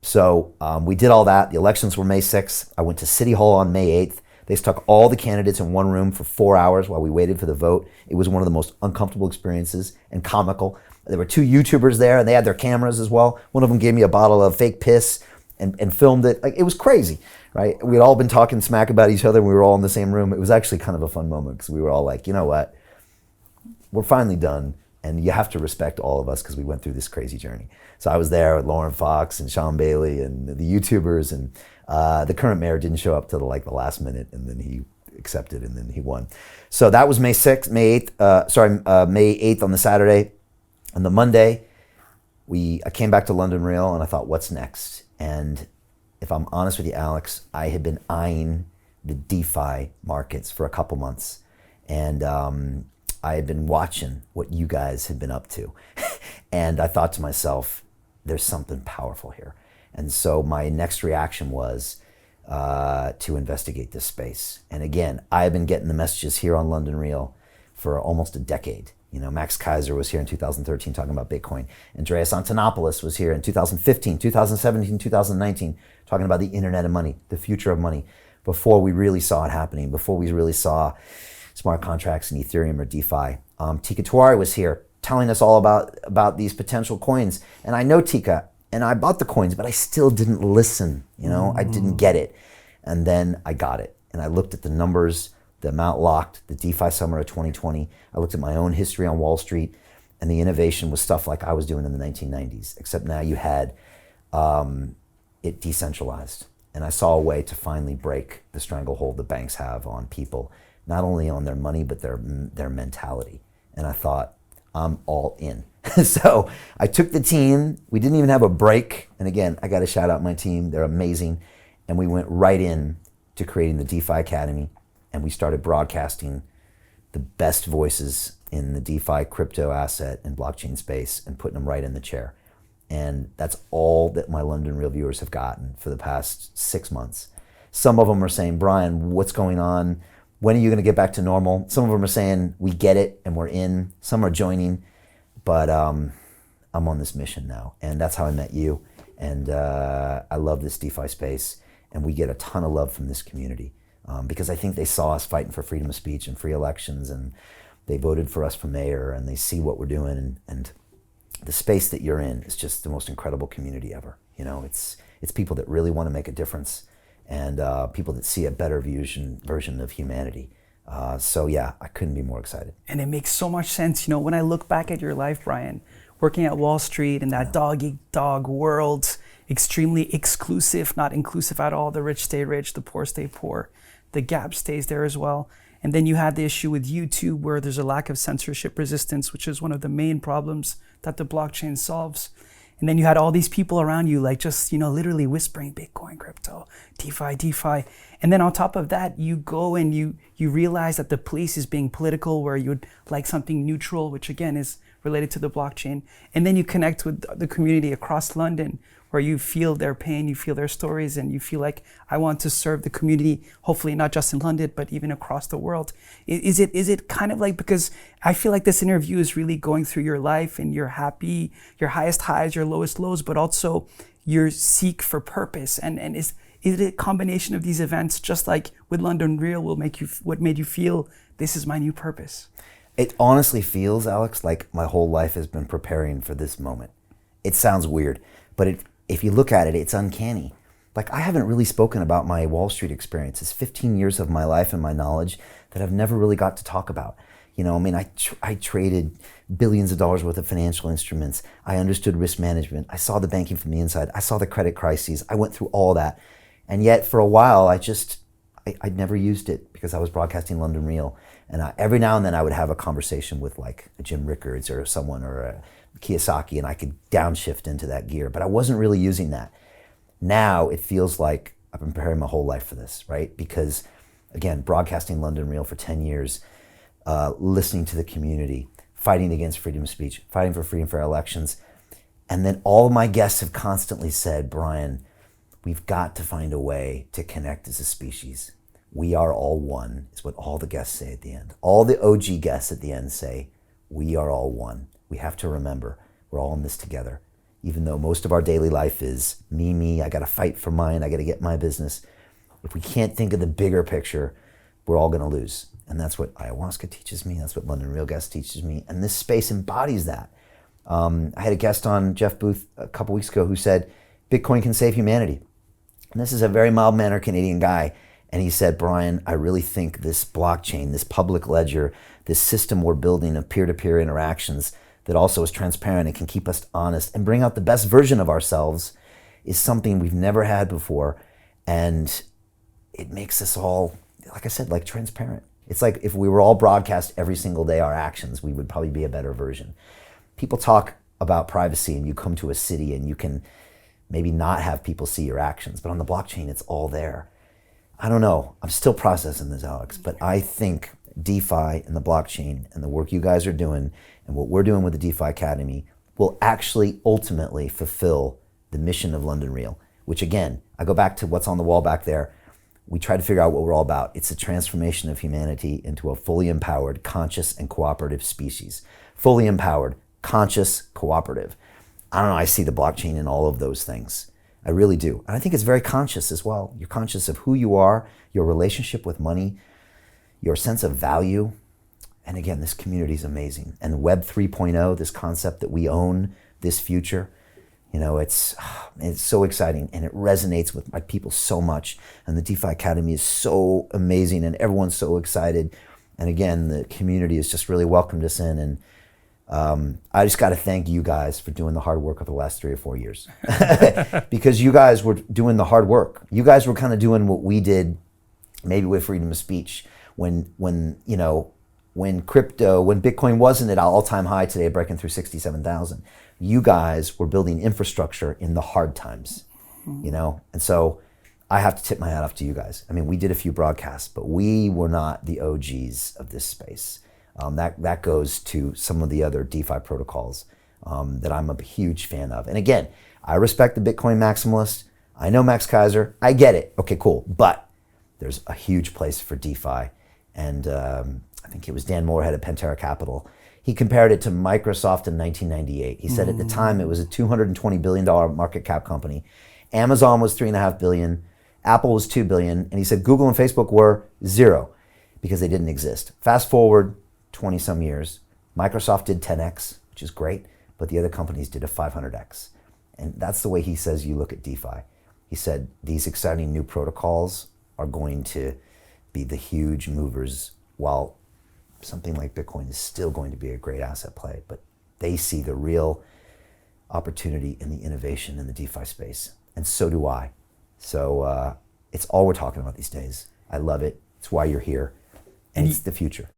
So we did all that. The elections were May 6th. I went to City Hall on May 8th. They stuck all the candidates in one room for 4 hours while we waited for the vote. It was one of the most uncomfortable experiences and comical. There were 2 YouTubers there, and they had their cameras as well. One of them gave me a bottle of fake piss and filmed it. Like, it was crazy, right? We'd all been talking smack about each other. We were all in the same room. It was actually kind of a fun moment because we were all like, you know what? We're finally done, and you have to respect all of us because we went through this crazy journey. So I was there with Lauren Fox and Sean Bailey and the YouTubers, and the current mayor didn't show up till the last minute, and then he accepted, and then he won. So that was May 8th May 8th on the Saturday. On the Monday, I came back to London Real, and I thought, what's next? And if I'm honest with you, Alex, I had been eyeing the DeFi markets for a couple months, and I had been watching what you guys had been up to. And I thought to myself, there's something powerful here. And so my next reaction was to investigate this space. And again, I've been getting the messages here on London Real for almost a decade. You know, Max Kaiser was here in 2013 talking about Bitcoin. Andreas Antonopoulos was here in 2015, 2017, 2019, talking about the internet of money, the future of money, before we really saw it happening, before we really saw smart contracts in Ethereum or DeFi. Tika Tiwari was here telling us all about these potential coins. And I know Tika, and I bought the coins, but I still didn't listen, you know, I didn't get it. And then I got it. And I looked at the numbers, the amount locked, the DeFi summer of 2020. I looked at my own history on Wall Street, and the innovation was stuff like I was doing in the 1990s, except now you had it decentralized. And I saw a way to finally break the stranglehold the banks have on people, not only on their money, but their mentality. And I thought, I'm all in. So I took the team. We didn't even have a break. And again, I got to shout out my team. They're amazing. And we went right in to creating the DeFi Academy. And we started broadcasting the best voices in the DeFi crypto asset and blockchain space and putting them right in the chair. And that's all that my London Real viewers have gotten for the past 6 months. Some of them are saying, Brian, what's going on? When are you going to get back to normal? Some of them are saying, we get it and we're in. Some are joining. But I'm on this mission now. And that's how I met you. And I love this DeFi space. And we get a ton of love from this community. Because I think they saw us fighting for freedom of speech and free elections, and they voted for us for mayor, and they see what we're doing, and the space that you're in is just the most incredible community ever. You know, it's people that really want to make a difference, and people that see a better version of humanity. So yeah, I couldn't be more excited. And it makes so much sense. You know, when I look back at your life, Brian, working at Wall Street in that dog-eat-dog world, extremely exclusive, not inclusive at all. The rich stay rich, the poor stay poor. The gap stays there as well. And then you had the issue with YouTube where there's a lack of censorship resistance, which is one of the main problems that the blockchain solves. And then you had all these people around you, like just, you know, literally whispering Bitcoin, crypto, DeFi. And then on top of that, you go and you realize that the police is being political, where you would like something neutral, which again is related to the blockchain. And then you connect with the community across London, where you feel their pain, you feel their stories, and you feel like, I want to serve the community, hopefully not just in London, but even across the world. Is it kind of like, because I feel like this interview is really going through your life and your highest highs, your lowest lows, but also your seek for purpose. And is it a combination of these events, just like with London Real, what made you feel this is my new purpose? It honestly feels, Alex, like my whole life has been preparing for this moment. It sounds weird, but if you look at it, it's uncanny. Like, I haven't really spoken about my Wall Street experience. It's 15 years of my life and my knowledge that I've never really got to talk about. You know, I mean, I traded billions of dollars worth of financial instruments. I understood risk management. I saw the banking from the inside. I saw the credit crises. I went through all that. And yet for a while, I'd never used it because I was broadcasting London Real. And every now and then I would have a conversation with like a Jim Rickards or someone or a Kiyosaki, and I could downshift into that gear, but I wasn't really using that. Now it feels like I've been preparing my whole life for this, right? Because again, broadcasting London Real for 10 years, listening to the community, fighting against freedom of speech, fighting for free and fair elections. And then all my guests have constantly said, Brian, we've got to find a way to connect as a species. We are all one, is what all the guests say at the end. All the OG guests at the end say, we are all one. We have to remember, we're all in this together. even though most of our daily life is me, I got to fight for mine, I got to get my business. If we can't think of the bigger picture, we're all going to lose. And that's what ayahuasca teaches me. That's what London Real Gas teaches me. And this space embodies that. I had a guest on, Jeff Booth, a couple weeks ago who said, Bitcoin can save humanity. And this is a very mild-mannered Canadian guy. And he said, Brian, I really think this blockchain, this public ledger, this system we're building of peer-to-peer interactions that also is transparent and can keep us honest and bring out the best version of ourselves is something we've never had before. And it makes us all, like I said, like transparent. It's like if we were all broadcast every single day our actions, we would probably be a better version. People talk about privacy and you come to a city and you can maybe not have people see your actions, but on the blockchain, it's all there. I don't know. I'm still processing this, Alex, but I think DeFi and the blockchain and the work you guys are doing and what we're doing with the DeFi Academy will actually ultimately fulfill the mission of London Real, which again, I go back to what's on the wall back there. We try to figure out what we're all about. It's a transformation of humanity into a fully empowered, conscious, and cooperative species. Fully empowered, conscious, cooperative. I don't know, I see the blockchain in all of those things. I really do. And I think it's very conscious as well. You're conscious of who you are, your relationship with money, your sense of value. And again, this community is amazing. And Web 3.0, this concept that we own this future, you know, it's so exciting and it resonates with my people so much. And the DeFi Academy is so amazing and everyone's so excited. And again, the community has just really welcomed us in. And I just got to thank you guys for doing the hard work of the last 3 or 4 years because you guys were doing the hard work. You guys were kind of doing what we did maybe with freedom of speech when Bitcoin wasn't at all-time high today, breaking through 67,000. You guys were building infrastructure in the hard times, you know? And so I have to tip my hat off to you guys. I mean, we did a few broadcasts, but we were not the OGs of this space. That goes to some of the other DeFi protocols that I'm a huge fan of. And again, I respect the Bitcoin maximalists. I know Max Kaiser. I get it. Okay, cool. But there's a huge place for DeFi. And I think it was Dan Moorhead at Pantera Capital. He compared it to Microsoft in 1998. He said at the time it was a $220 billion market cap company. Amazon was $3.5 billion. Apple was $2 billion. And he said Google and Facebook were zero because they didn't exist. Fast forward 20 some years, Microsoft did 10x, which is great, but the other companies did a 500x. And that's the way he says you look at DeFi. He said these exciting new protocols are going to be the huge movers while something like Bitcoin is still going to be a great asset play, but they see the real opportunity in the innovation in the DeFi space. And so do I. So it's all we're talking about these days. I love it. It's why you're here. And it's the future.